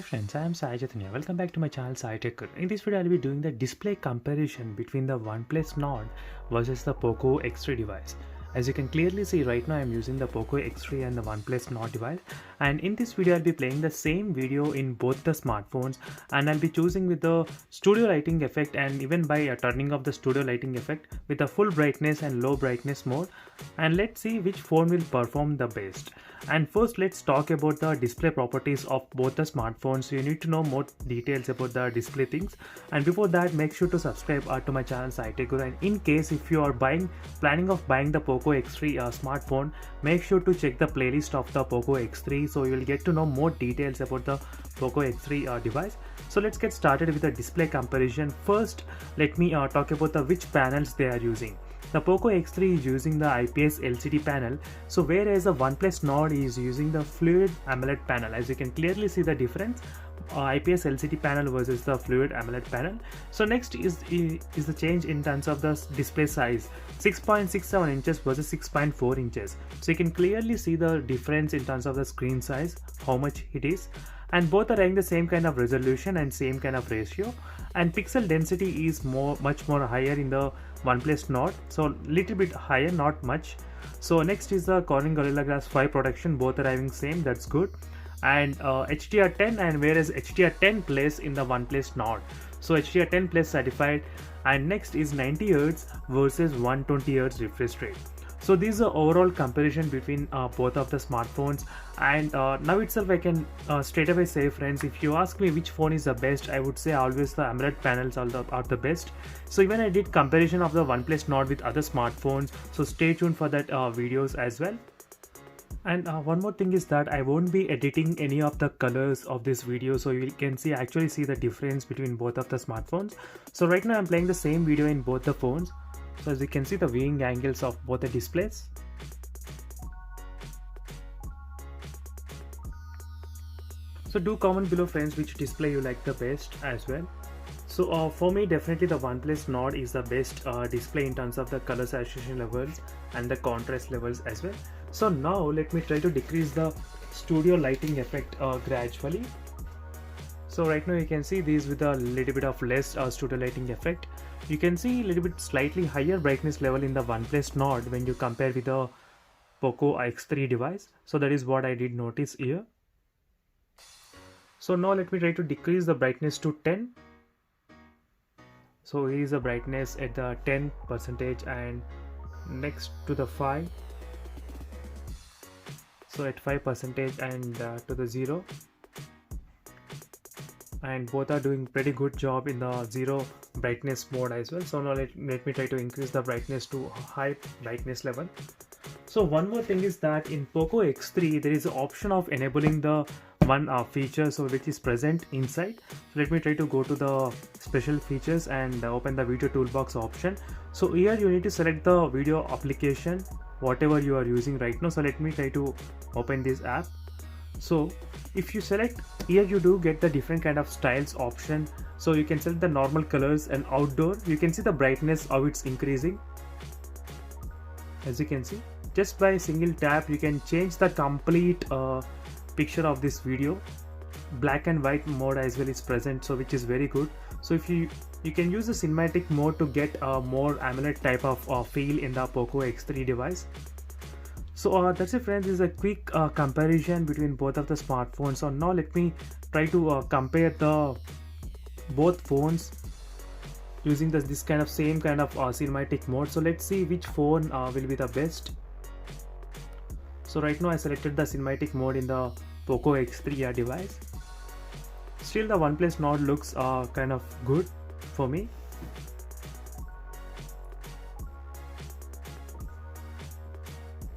Hi friends, I am Sai Chaitanya. Welcome back to my channel Sai Tech. In this video, I will be doing the display comparison between the OnePlus Nord versus the POCO X3 device. As you can clearly see right now, I am using the POCO X3 and the OnePlus Nord device. And in this video, I'll be playing the same video in both the smartphones. And I'll be choosing with the studio lighting effect and even by turning off the studio lighting effect with the full brightness and low brightness mode. And let's see which phone will perform the best. And first, let's talk about the display properties of both the smartphones. So you need to know more details about the display things. And before that, make sure to subscribe to my channel Sai Tech. And in case if you are planning of buying the POCO X3 smartphone, make sure to check the playlist of the POCO X3, so you will get to know more details about the POCO X3 device. So let's get started with the display comparison. First, let me talk about the which panels they are using. The POCO X3 is using the IPS LCD panel, so whereas the OnePlus Nord is using the Fluid AMOLED panel. As you can clearly see the difference, IPS LCD panel versus the Fluid AMOLED panel. So next is the change in terms of the display size, 6.67 inches versus 6.4 inches. So you can clearly see the difference in terms of the screen size, how much it is. And both are having the same kind of resolution and same kind of ratio, and pixel density is much more higher in the OnePlus Nord, so little bit higher, not much. So next is the Corning Gorilla Glass 5 protection. Both are having same, that's good. And HDR10, and whereas HDR10 plays in the OnePlus Nord, so HDR10 Plus certified. And next is 90Hz versus 120Hz refresh rate. So this is the overall comparison between both of the smartphones. And now itself I can straight away say, friends, if you ask me which phone is the best, I would say always the AMOLED panels are the best. So even I did comparison of the OnePlus Nord with other smartphones, so stay tuned for that videos as well. And one more thing is that I won't be editing any of the colors of this video, so you can actually see the difference between both of the smartphones. So right now I'm playing the same video in both the phones. So as you can see the viewing angles of both the displays. So do comment below, friends, which display you like the best as well. So for me, definitely the OnePlus Nord is the best display in terms of the color saturation levels and the contrast levels as well. So now let me try to decrease the studio lighting effect gradually. So right now you can see these with a little bit of less studio lighting effect. You can see a little bit slightly higher brightness level in the OnePlus Nord when you compare with the POCO X3 device. So that is what I did notice here. So now let me try to decrease the brightness to 10. So here is the brightness at the 10% and next to the 5. So at 5% and to the 0. And both are doing pretty good job in the 0 brightness mode as well. So now let me try to increase the brightness to high brightness level. So one more thing is that in POCO X3 there is an option of enabling the one feature, so which is present inside. So let me try to go to the special features and open the video toolbox option. So here you need to select the video application whatever you are using right now. So let me try to open this app. So if you select here, you do get the different kind of styles option. So you can select the normal colors and outdoor. You can see the brightness, how it's increasing. As you can see, just by a single tap you can change the complete picture of this video. Black and white mode as well is present, so which is very good. So if you can use the cinematic mode to get a more AMOLED type of feel in the POCO X3 device. So that's it, friends. This is a quick comparison between both of the smartphones. So now let me try to compare the both phones using this kind of same kind of cinematic mode. So let's see which phone will be the best. So right now I selected the cinematic mode in the POCO X3 device. Still the OnePlus Nord looks kind of good for me.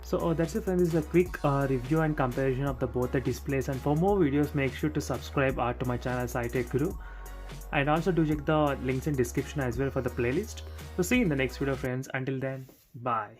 So that's it, friends. This is a quick review and comparison of both the displays, and for more videos make sure to subscribe to my channel Sai Tech Guru, and also do check the links in description as well for the playlist. So see you in the next video, friends. Until then, bye.